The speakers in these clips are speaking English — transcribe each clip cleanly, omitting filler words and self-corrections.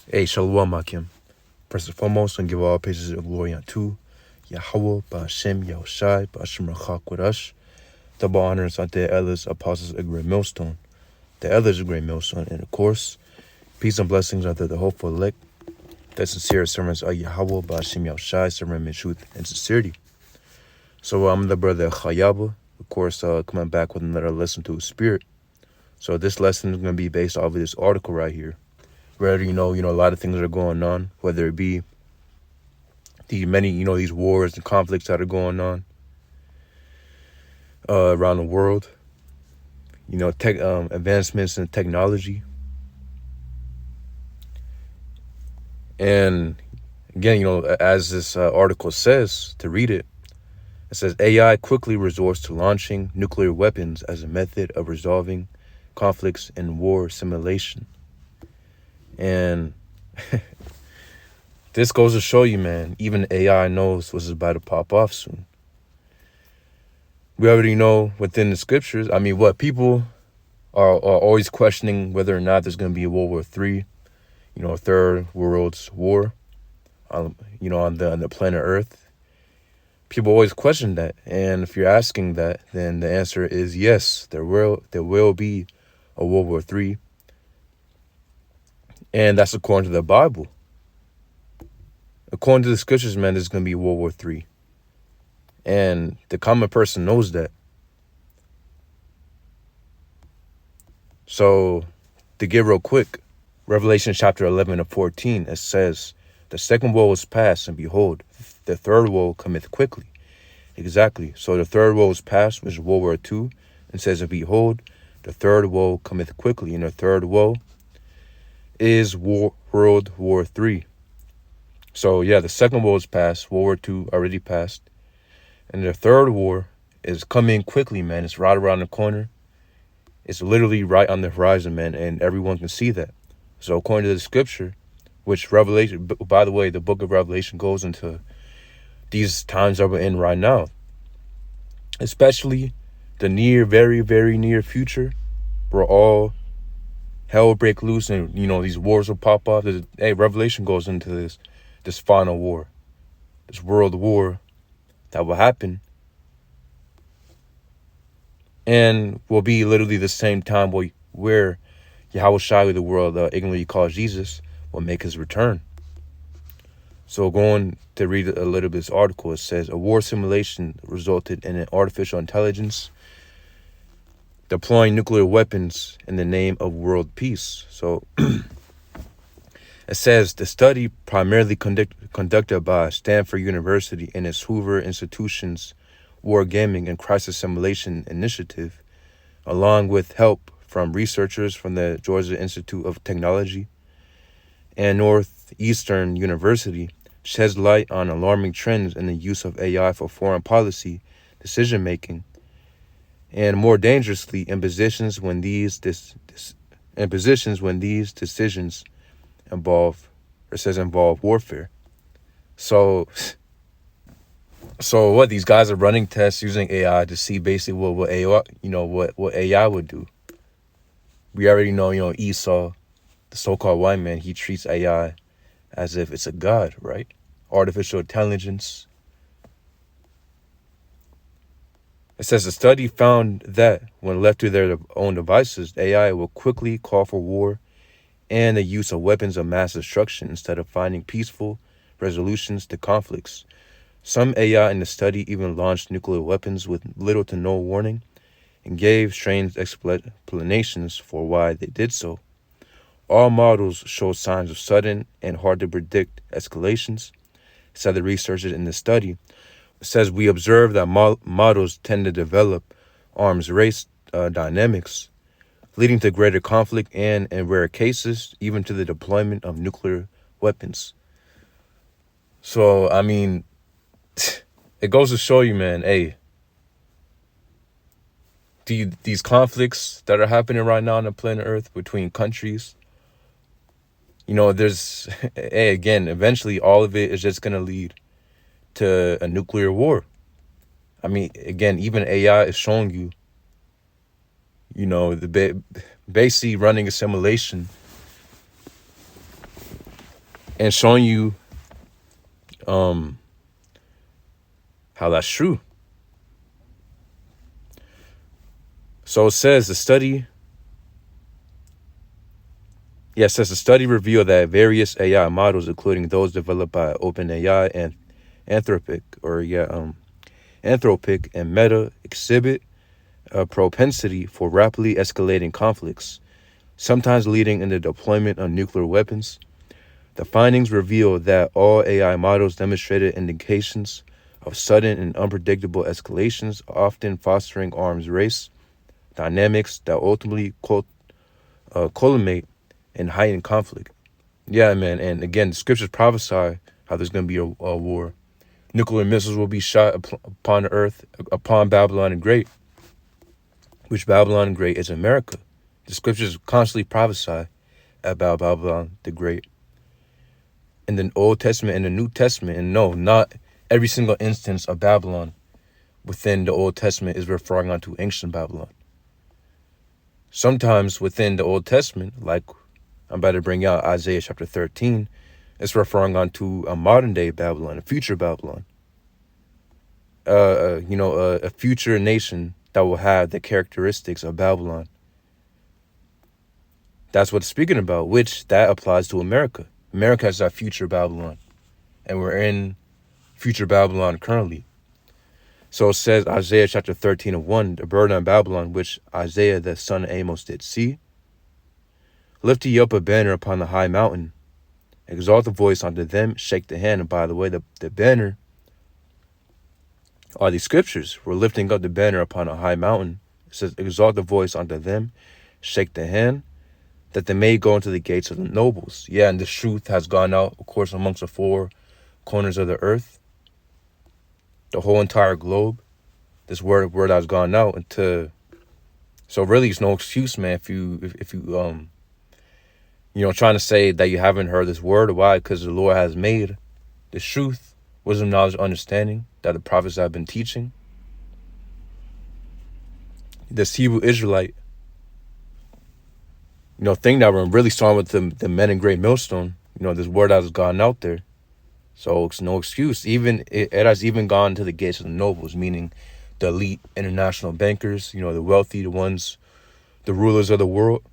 Hey, Shalom, Akim. First and foremost, and give all praises and glory unto Yahweh, Ba'ashem, Yahushai, Ba'ashem Rachak with us. Double honors unto the elders, apostles, a great millstone. The elders, a great millstone. And of course, peace and blessings unto the hopeful elect, the sincere servants of Yahweh, Ba'ashem, Yahushai, servant in truth and sincerity. So I'm the brother Chayaba, of course, coming back with another lesson to his spirit. So this lesson is going to be based off of this article right here. Where you know, a lot of things are going on, whether it be the many, these wars and conflicts that are going on around the world, advancements in technology. And again, as this article says, to read it, it says AI quickly resorts to launching nuclear weapons as a method of resolving conflicts in war simulation. And this goes to show you, man, even AI knows what's about to pop off soon. We already know within the scriptures, what people are always questioning whether or not there's going to be a World War III, a third world's war, on the planet Earth. People always question that. And if you're asking that, then the answer is yes, there will be a World War III. And that's according to the Bible. According to the scriptures, man, there's going to be World War III. And the common person knows that. So, to get real quick, Revelation chapter 11 and 14, it says, the second woe is past, and behold, the third woe cometh quickly. Exactly. So the third woe is past, which is World War II, and says, and behold, the third woe cometh quickly. And the third woe is World War III. So yeah, the second war is past, World War II already passed. And the third war is coming quickly, man. It's right around the corner. It's literally right on the horizon, man, and everyone can see that. So according to the scripture, which Revelation, by the way, the book of Revelation goes into these times that we're in right now, especially the very, very near future, where all hell will break loose and, these wars will pop off. Revelation goes into this final war, this world war that will happen, and will be literally the same time where Yahushua, the world ignorantly calls Jesus, will make his return. So going to read a little bit of this article, it says, a war simulation resulted in an artificial intelligence deploying nuclear weapons in the name of world peace. So it says the study, primarily conducted by Stanford University and its Hoover Institution's Wargaming and Crisis Simulation Initiative, along with help from researchers from the Georgia Institute of Technology and Northeastern University, sheds light on alarming trends in the use of AI for foreign policy decision-making, and more dangerously, in positions when these decisions involve warfare. So what, these guys are running tests using AI to see basically what AI would do. We already know, Esau, the so-called white man, he treats AI as if it's a god, right? Artificial intelligence. It says the study found that when left to their own devices, AI will quickly call for war and the use of weapons of mass destruction instead of finding peaceful resolutions to conflicts. Some AI in the study even launched nuclear weapons with little to no warning and gave strange explanations for why they did so. All models show signs of sudden and hard to predict escalations, said the researchers in the study. It says we observed that models tend to develop arms race dynamics, leading to greater conflict and, in rare cases, even to the deployment of nuclear weapons. So, it goes to show you, man, these conflicts that are happening right now on the planet Earth between countries, there's, again, eventually all of it is just going to lead to a nuclear war. Again, even AI is showing you, basically running a simulation and showing you how that's true. So it says the study revealed that various AI models, including those developed by OpenAI and Anthropic and Meta, exhibit a propensity for rapidly escalating conflicts, sometimes leading in the deployment of nuclear weapons. The findings reveal that all AI models demonstrated indications of sudden and unpredictable escalations, often fostering arms race dynamics that ultimately culminate in heightened conflict. Yeah, man. And again, the scriptures prophesy how there's going to be a war. Nuclear missiles will be shot upon the earth, upon Babylon the Great, which Babylon the Great is America. The scriptures constantly prophesy about Babylon the Great in the Old Testament and the New Testament. And no, not every single instance of Babylon within the Old Testament is referring onto ancient Babylon. Sometimes within the Old Testament, like I'm about to bring out Isaiah chapter 13, it's referring onto a modern day Babylon, a future Babylon. A future nation that will have the characteristics of Babylon. That's what it's speaking about, which that applies to America. America is our future Babylon, and we're in future Babylon currently. So it says, Isaiah chapter 13:1, the burden of Babylon, which Isaiah the son of Amos did see. Lift ye up a banner upon the high mountain. Exalt the voice unto them, shake the hand. And by the way, the banner are these scriptures. We're lifting up the banner upon a high mountain. It says, exalt the voice unto them, shake the hand, that they may go into the gates of the nobles. Yeah, and the truth has gone out, of course, amongst the four corners of the earth, the whole entire globe. This word has gone out into. So really, it's no excuse, man. If you trying to say that you haven't heard this word. Why? Because the Lord has made the truth, wisdom, knowledge, understanding that the prophets have been teaching. This Hebrew Israelite, thing that we're really starting with the men in great millstone. This word has gone out there. So it's no excuse. Even it has even gone to the gates of the nobles, meaning the elite international bankers, the wealthy, the ones, the rulers of the world.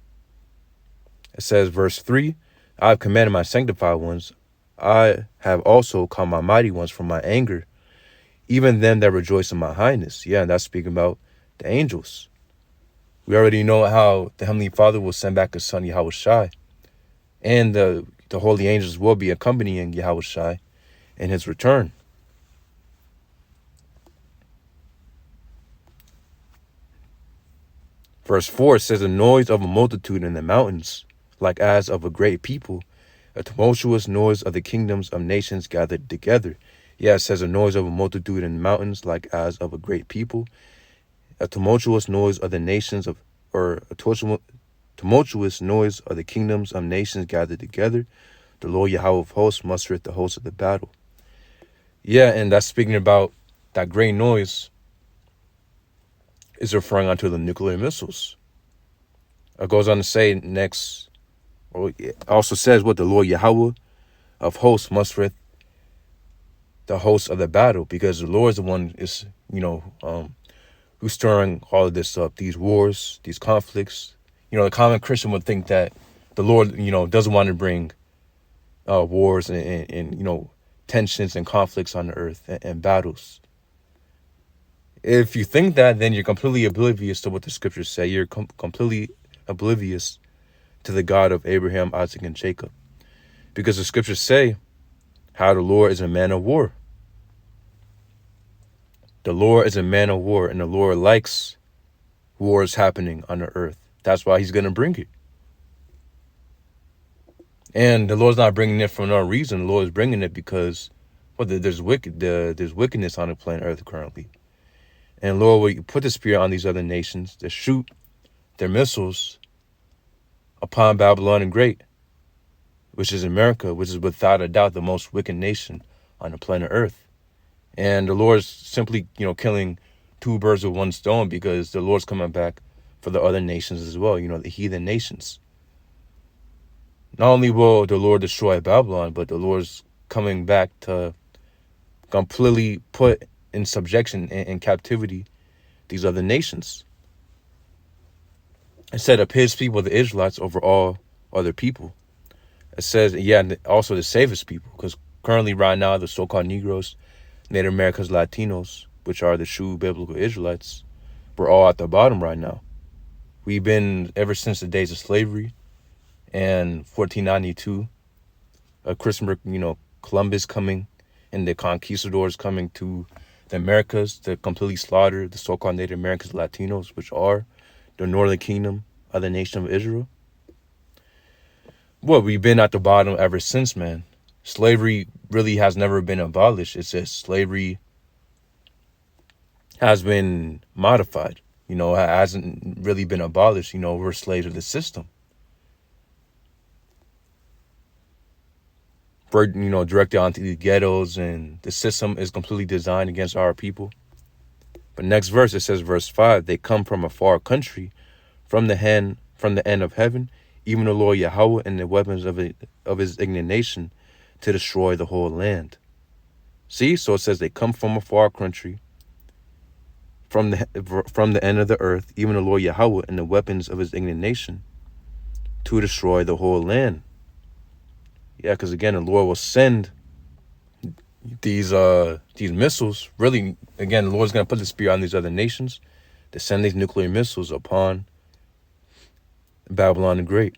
It says, verse 3, I have commanded my sanctified ones. I have also called my mighty ones from my anger, even them that rejoice in my highness. Yeah, and that's speaking about the angels. We already know how the Heavenly Father will send back his son, Yahushai. And the holy angels will be accompanying Yahushai in his return. Verse 4 says, the noise of a multitude in the mountains, like as of a great people, a tumultuous noise of the kingdoms of nations gathered together. Yeah, it says a noise of a multitude in the mountains, like as of a great people, a tumultuous noise of the nations tumultuous noise of the kingdoms of nations gathered together. The Lord Yahweh of hosts mustereth the hosts of the battle. Yeah, and that's speaking about that great noise is referring onto the nuclear missiles. It goes on to say next, it also says what the Lord Yahweh of hosts mustereth the hosts of the battle, because the Lord is the one is, who's stirring all of this up, these wars, these conflicts. The common Christian would think that the Lord, doesn't want to bring wars and tensions and conflicts on the earth and battles. If you think that, then you're completely oblivious to what the scriptures say. You're completely oblivious to the God of Abraham, Isaac, and Jacob. Because the scriptures say how the Lord is a man of war. The Lord is a man of war, and the Lord likes wars happening on the earth. That's why he's going to bring it. And the Lord's not bringing it for no reason. The Lord is bringing it because there's wickedness on the planet earth currently. And Lord, will you put the spirit on these other nations to shoot their missiles upon Babylon the Great, which is America, which is without a doubt the most wicked nation on the planet earth. And the Lord's simply, killing two birds with one stone, because the Lord's coming back for the other nations as well, the heathen nations. not only will the Lord destroy Babylon, but the Lord's coming back to completely put in subjection and in captivity these other nations, and set up his people, the Israelites, over all other people. It says, yeah, and also to save his people, because currently right now the so-called Negroes, Native Americans, Latinos, which are the true biblical Israelites, we're all at the bottom right now. We've been, ever since the days of slavery and 1492, Christopher, Columbus coming and the conquistadors coming to the Americas to completely slaughter the so-called Native Americans, Latinos, which are the northern kingdom of the nation of Israel. Well, we've been at the bottom ever since, man. Slavery really has never been abolished. It's just slavery has been modified. It hasn't really been abolished. We're slaves of the system. We're, directed onto the ghettos, and the system is completely designed against our people. But next verse, it says, verse 5, they come from a far country, from the end of heaven, even the Lord Yahweh and the weapons of his indignation to destroy the whole land. See, so it says they come from a far country, from the end of the earth, even the Lord Yahweh and the weapons of his indignation to destroy the whole land. Yeah, because again, the Lord will send these missiles. Really, again, the Lord's going to put the spirit on these other nations to send these nuclear missiles upon Babylon the Great.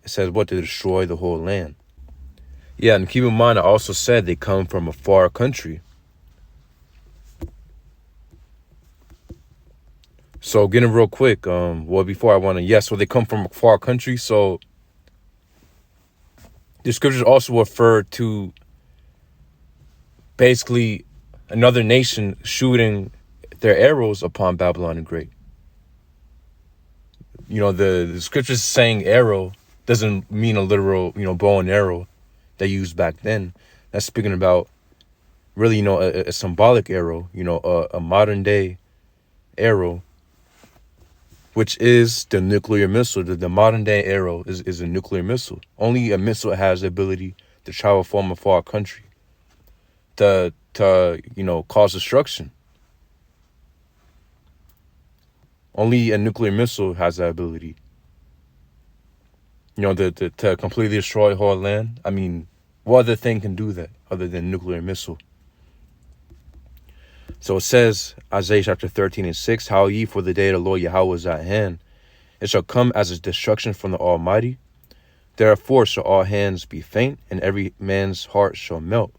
It says what? To destroy the whole land. Yeah, and keep in mind, I also said they come from a far country. So getting real quick, before I want to, so they come from a far country. So the scriptures also refer to basically another nation shooting their arrows upon Babylon the Great. The scriptures saying arrow doesn't mean a literal, bow and arrow they used back then. That's speaking about really, a symbolic arrow, a modern day arrow, which is the nuclear missile. The modern day arrow is a nuclear missile. Only a missile has the ability to travel from a far country to cause destruction. Only a nuclear missile has that ability. To completely destroy a whole land. I mean, what other thing can do that other than nuclear missile? So it says, Isaiah chapter 13 and 6, how ye, for the day of the Lord Yahweh is at hand. It shall come as a destruction from the Almighty. Therefore shall all hands be faint, and every man's heart shall melt.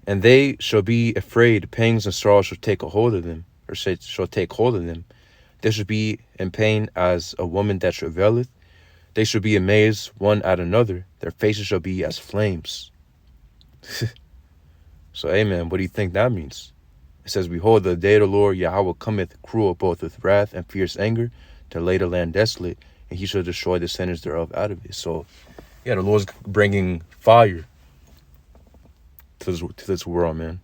And they shall be afraid, pangs and sorrow shall take a hold of them, or shall take hold of them. They shall be in pain as a woman that travaileth. They shall be amazed one at another. Their faces shall be as flames. So, amen. What do you think that means? It says, behold, the day of the Lord Yahweh cometh cruel, both with wrath and fierce anger, to lay the land desolate, and he shall destroy the sinners thereof out of it. So, yeah, the Lord's bringing fire to this world, man.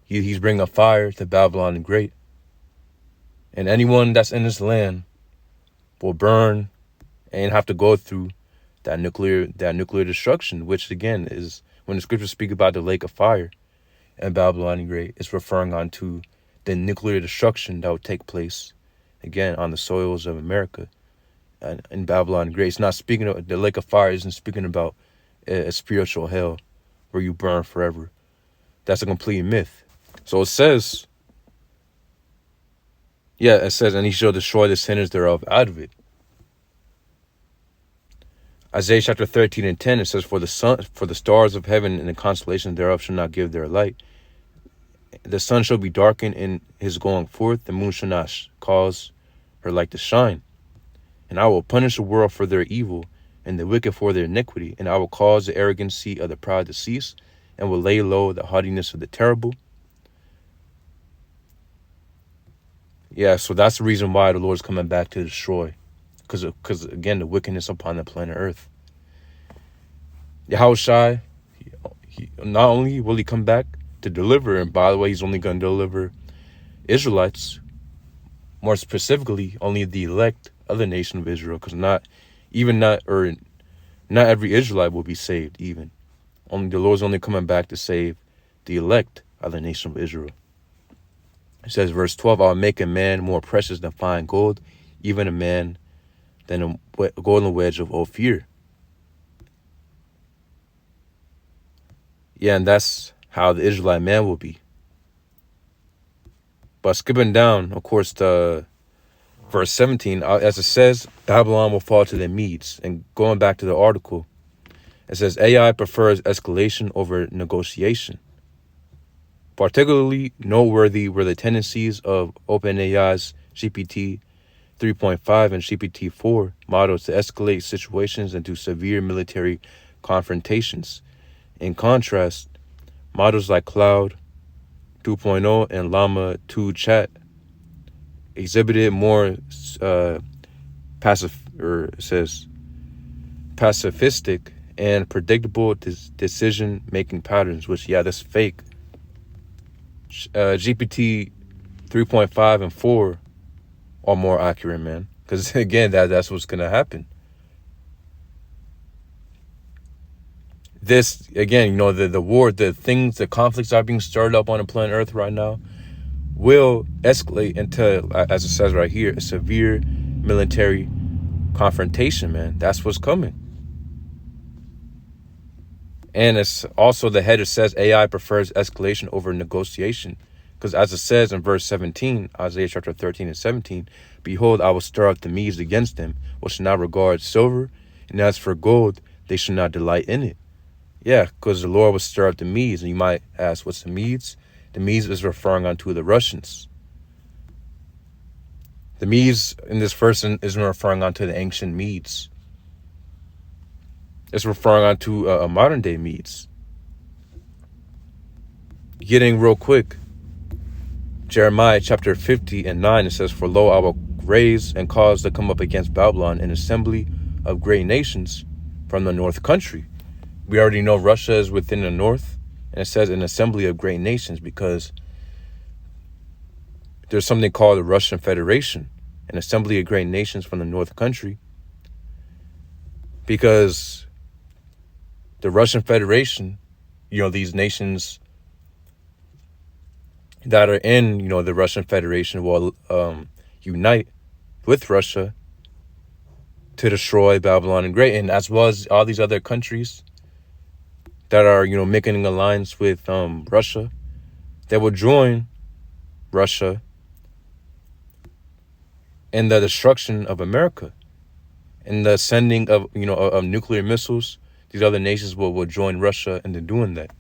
He's bringing a fire to Babylon the Great. And anyone that's in this land will burn and have to go through that nuclear destruction, which again is when the scriptures speak about the lake of fire and Babylon the Great, it's referring on to the nuclear destruction that would take place again on the soils of America and in Babylon the Great. It's not speaking of the lake of fire. Isn't speaking about a spiritual hell where you burn forever. That's a complete myth. So it says, and he shall destroy the sinners thereof out of it. Isaiah chapter 13 and 10, it says, for the stars of heaven and the constellations thereof shall not give their light. The sun shall be darkened in his going forth. The moon shall not cause her light to shine. And I will punish the world for their evil and the wicked for their iniquity. And I will cause the arrogancy of the proud to cease and will lay low the haughtiness of the terrible. Yeah, so that's the reason why the Lord's coming back to destroy. Because again, the wickedness upon the planet Earth. Yahushua, he not only will he come back to deliver, and by the way, he's only going to deliver Israelites, more specifically, only the elect other nation of Israel, because not every Israelite will be saved. Even only the Lord's only coming back to save the elect of the nation of Israel. It says, verse 12, I'll make a man more precious than fine gold, even a man than a golden wedge of Ophir. Yeah, and that's how the Israelite man will be. But skipping down, of course, to verse 17, as it says, Babylon will fall to the Medes. And going back to the article, it says, AI prefers escalation over negotiation. Particularly noteworthy were the tendencies of OpenAI's GPT 3.5 and GPT-4 models to escalate situations into severe military confrontations. In contrast, models like Cloud 2.0 and Llama 2 Chat exhibited more pacifistic and predictable decision-making patterns, which, yeah, that's fake. GPT 3.5 and 4 are more accurate, man. Because, again, that's what's going to happen. This, again, the war, the conflicts are being stirred up on the planet Earth right now will escalate into, as it says right here, a severe military confrontation, man. That's what's coming. And it's also, the header says AI prefers escalation over negotiation. Because as it says in verse 17, Isaiah chapter 13 and 17, behold, I will stir up the Medes against them, which shall not regard silver, and as for gold, they shall not delight in it. Yeah, because the Lord will stir up the Medes. And you might ask, what's the Medes? The Medes is referring unto the Russians. The Medes in this verse isn't referring unto the ancient Medes. It's referring unto a modern day Medes. Getting real quick, Jeremiah chapter 50 and 9, it says, for lo, I will raise and cause to come up against Babylon an assembly of great nations from the north country. We already know Russia is within the north, and it says an assembly of great nations because there's something called the Russian Federation, an assembly of great nations from the north country, because the Russian Federation, these nations that are in, the Russian Federation will unite with Russia to destroy Babylon and Great, and as well as all these other countries that are, making an alliance with Russia, that will join Russia in the destruction of America and the sending of, of nuclear missiles. These other nations will join Russia into doing that.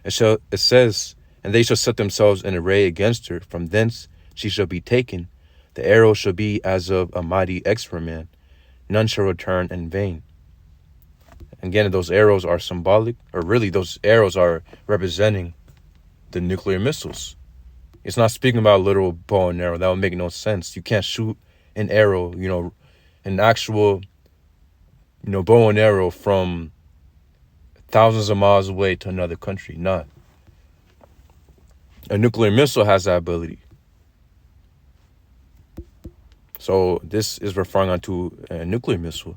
And so it says, and they shall set themselves in array against her. From thence she shall be taken. The arrow shall be as of a mighty expert. None shall return in vain. Again, those arrows are symbolic, or really those arrows are representing the nuclear missiles. It's not speaking about a literal bow and arrow. That would make no sense. You can't shoot an arrow, an actual, bow and arrow from thousands of miles away to another country. Not. A nuclear missile has that ability. So this is referring onto a nuclear missile.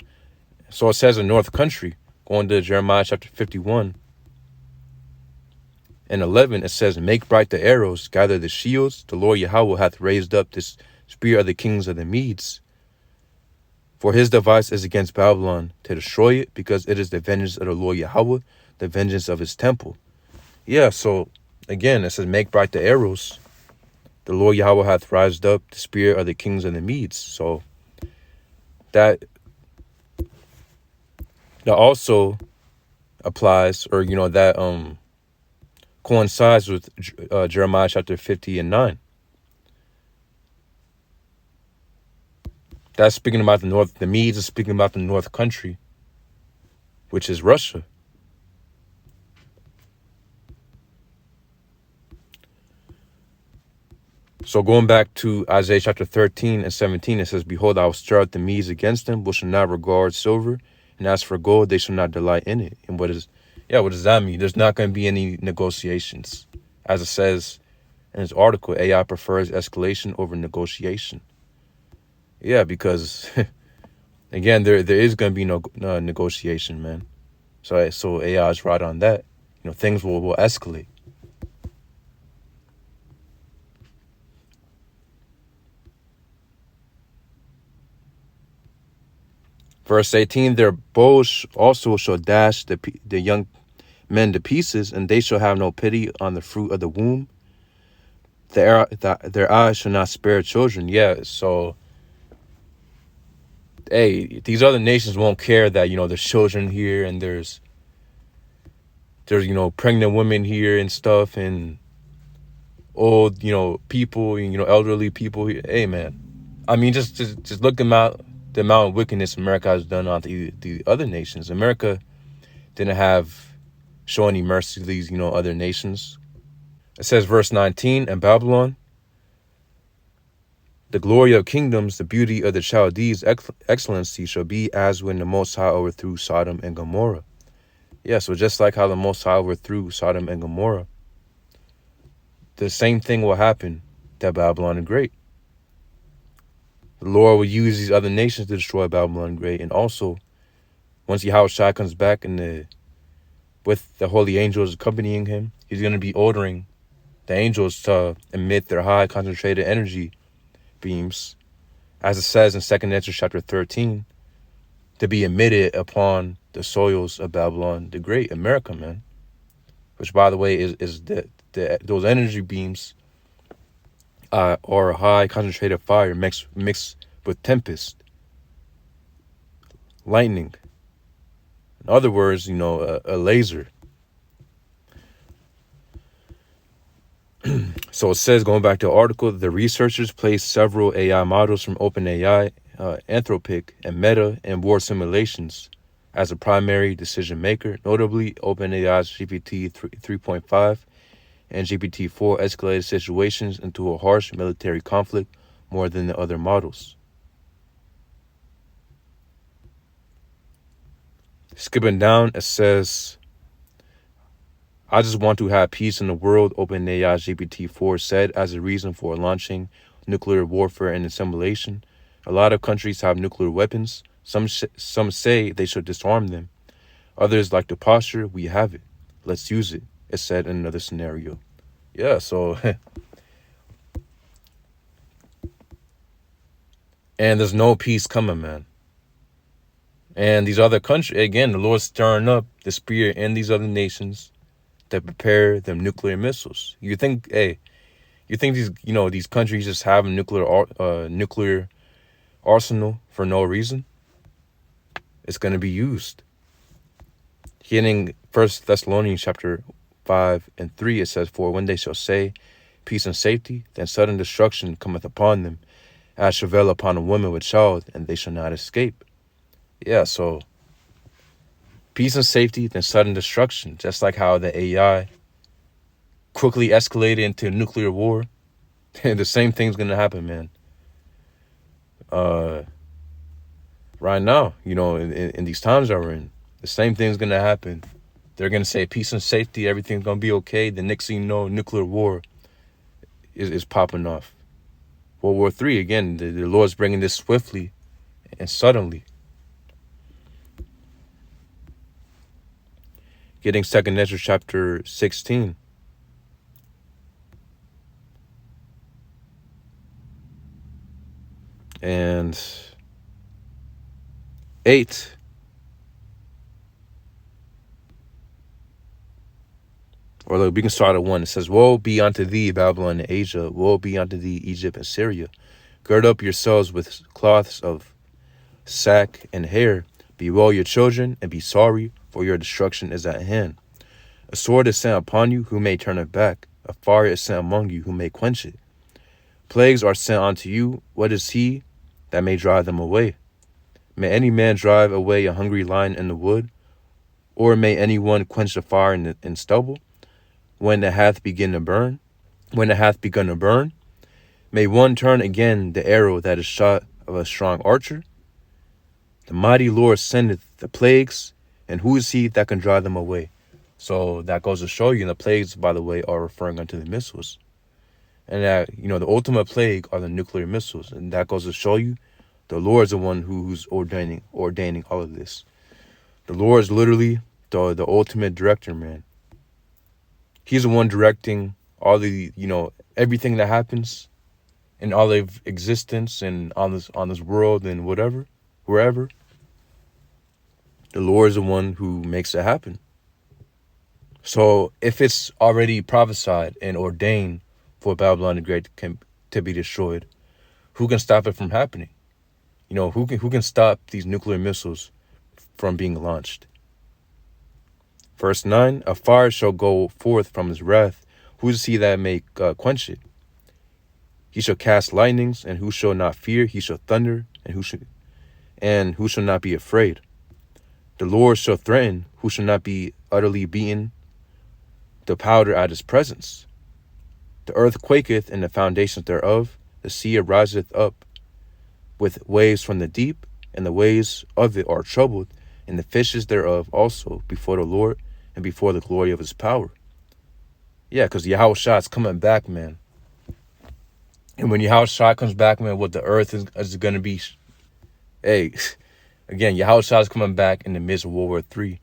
So it says in North Country, going to Jeremiah chapter 51 and 11, it says, make bright the arrows, gather the shields. The Lord Yahweh hath raised up this spear of the kings of the Medes. For his device is against Babylon to destroy it, because it is the vengeance of the Lord Yahweh, the vengeance of his temple. Yeah, so again, it says, make bright the arrows. The Lord Yahweh hath raised up the spear of the kings of the Medes. So that also applies, or that coincides with Jeremiah chapter 50 and 9. That's speaking about the north. The Medes is speaking about the north country, which is Russia. So going back to Isaiah chapter 13 and 17, it says, behold, I will stir up the Medes against them, which shall not regard silver, and as for gold, they shall not delight in it. And what does that mean? There's not going to be any negotiations. As it says in this article, AI prefers escalation over negotiation. Yeah, because again, there is going to be no negotiation, man. So AI is right on that. Things will escalate. Verse 18, their bows also shall dash the young men to pieces, and they shall have no pity on the fruit of the womb. Their eyes shall not spare children. Yeah, so, hey, these other nations won't care that, there's children here and there's pregnant women here and stuff and old, people, elderly people here. Hey, man. I mean, just look at the amount of wickedness America has done on the other nations. America didn't show any mercy to these, other nations. It says, verse 19, in Babylon, the glory of kingdoms, the beauty of the Chaldees' excellency shall be as when the Most High overthrew Sodom and Gomorrah. Yeah, so just like how the Most High overthrew Sodom and Gomorrah, the same thing will happen to Babylon the Great. The Lord will use these other nations to destroy Babylon the Great. And also, once Yahushua comes back with the holy angels accompanying him, he's going to be ordering the angels to emit their high concentrated energy beams, as it says in 2nd Ezra chapter 13, to be emitted upon the soils of Babylon the Great, America, man. Which, by the way, is those energy beams are high concentrated fire mixed with tempest, lightning. In other words, a laser. So it says, going back to the article, the researchers placed several AI models from OpenAI, Anthropic, and Meta in war simulations as a primary decision maker. Notably, OpenAI's GPT 3.5 and GPT-4 escalated situations into a harsh military conflict more than the other models. Skipping down, it says, I just want to have peace in the world, OpenAI's GPT-4 said as a reason for launching nuclear warfare and assimilation. A lot of countries have nuclear weapons. Some say they should disarm them. Others like the posture, we have it. Let's use it, it said in another scenario. Yeah, so... and there's no peace coming, man. And these other countries, again, the Lord's stirring up the spirit in these other nations to prepare them nuclear missiles. You think these countries just have a nuclear arsenal for no reason? It's going to be used. Hitting 1 Thessalonians chapter 5 and 3, it says, for when they shall say peace and safety, then sudden destruction cometh upon them, as travail upon a woman with child, and they shall not escape. Yeah, so peace and safety, then sudden destruction. Just like how the AI quickly escalated into nuclear war. The same thing's going to happen, man. Right now, in these times that we're in, the same thing's going to happen. They're going to say peace and safety, everything's going to be okay. The next thing you know, nuclear war is popping off. World War III, again, the Lord's bringing this swiftly and suddenly. Getting 2nd Ezra chapter 16. And 8. Or look, we can start at 1. It says, woe be unto thee, Babylon and Asia. Woe be unto thee, Egypt and Syria. Gird up yourselves with cloths of sack and hair. Bewail your children and be sorry, for your destruction is at hand. A sword is sent upon you, who may turn it back. A fire is sent among you, who may quench it. Plagues are sent unto you. What is he that may drive them away? May any man drive away a hungry lion in the wood? Or may anyone quench the fire in stubble? When it hath begun to burn? May one turn again the arrow that is shot of a strong archer? The mighty Lord sendeth the plagues, and who is he that can drive them away? So that goes to show you, and the plagues, by the way, are referring unto the missiles. And that, the ultimate plague are the nuclear missiles. And that goes to show you The Lord is the one who's ordaining all of this. The Lord is literally the ultimate director, man. He's the one directing all the, everything that happens in all of existence and on this world and wherever. The Lord is the one who makes it happen. So if it's already prophesied and ordained for Babylon the Great to be destroyed, who can stop it from happening? Who can stop these nuclear missiles from being launched? Verse 9, a fire shall go forth from his wrath. Who is he that may quench it? He shall cast lightnings, and who shall not fear? He shall thunder, and who shall not be afraid? The Lord shall threaten, who shall not be utterly beaten? The powder at his presence. The earth quaketh, and the foundations thereof. The sea ariseth up with waves from the deep, and the waves of it are troubled, and the fishes thereof also before the Lord and before the glory of his power. Yeah, because Yahushua is coming back, man. And when Yahushua comes back, man, what the earth is going to be. Hey, again, Yahushua is coming back in the midst of World War III.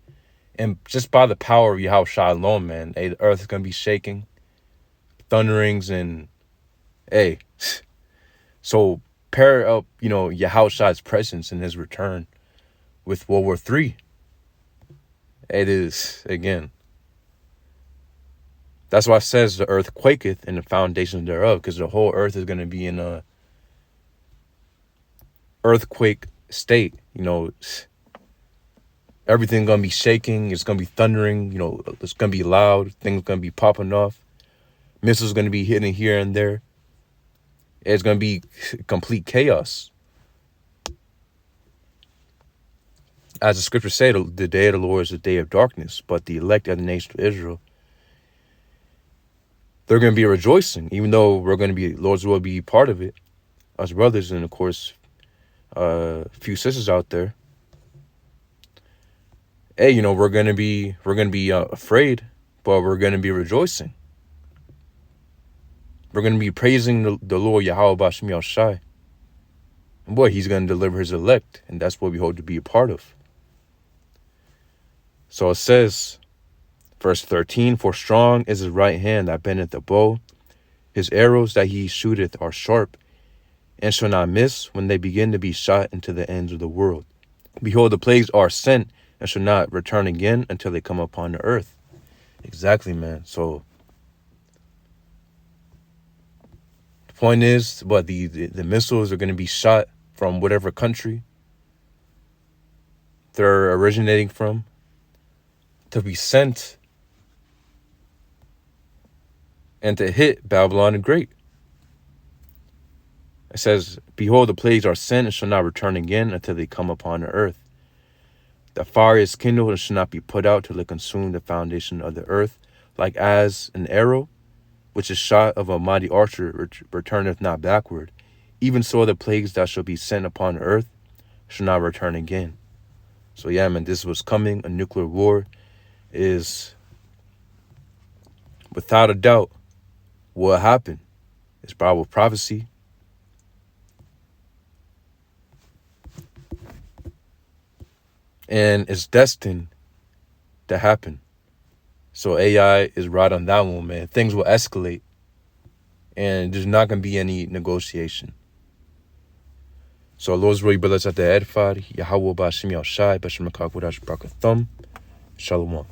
And just by the power of Yahushua alone, man, hey, the earth is going to be shaking, thunderings, and hey. So pair up, Yahushua's presence and his return with World War III. It is, again. That's why it says the earth quaketh and the foundations thereof, because the whole earth is going to be in a earthquake state. Everything going to be shaking. It's going to be thundering. It's going to be loud. Things going to be popping off. Missiles going to be hitting here and there. It's going to be complete chaos. As the scriptures say, the day of the Lord is a day of darkness, but the elect of the nation of Israel, they're going to be rejoicing, even though Lord's will be part of it, us brothers, and of course, a few sisters out there. Hey, we're going to be afraid, but we're going to be rejoicing. We're going to be praising the Lord Yahweh B'Shem Yahushai. And boy, he's going to deliver his elect, and that's what we hope to be a part of. So it says, verse 13, for strong is his right hand that bendeth the bow. His arrows that he shooteth are sharp, and shall not miss when they begin to be shot into the ends of the world. Behold, the plagues are sent, and shall not return again until they come upon the earth. Exactly, man. So the point is, the missiles are going to be shot from whatever country they're originating from, to be sent and to hit Babylon the Great. It says, behold, the plagues are sent and shall not return again until they come upon the earth. The fire is kindled and shall not be put out till it consume the foundation of the earth, like as an arrow, which is shot of a mighty archer, returneth not backward. Even so the plagues that shall be sent upon the earth shall not return again. So yeah, man, this was coming. A nuclear war is, without a doubt, what happened. It's Bible prophecy. And it's destined to happen. So AI is right on that one, man. Things will escalate. And there's not going to be any negotiation. So Lord's really brothers at the edified. Yahweh B'Shem Yahushai. B'Shem Makak Wadash Brakathum. Shalom.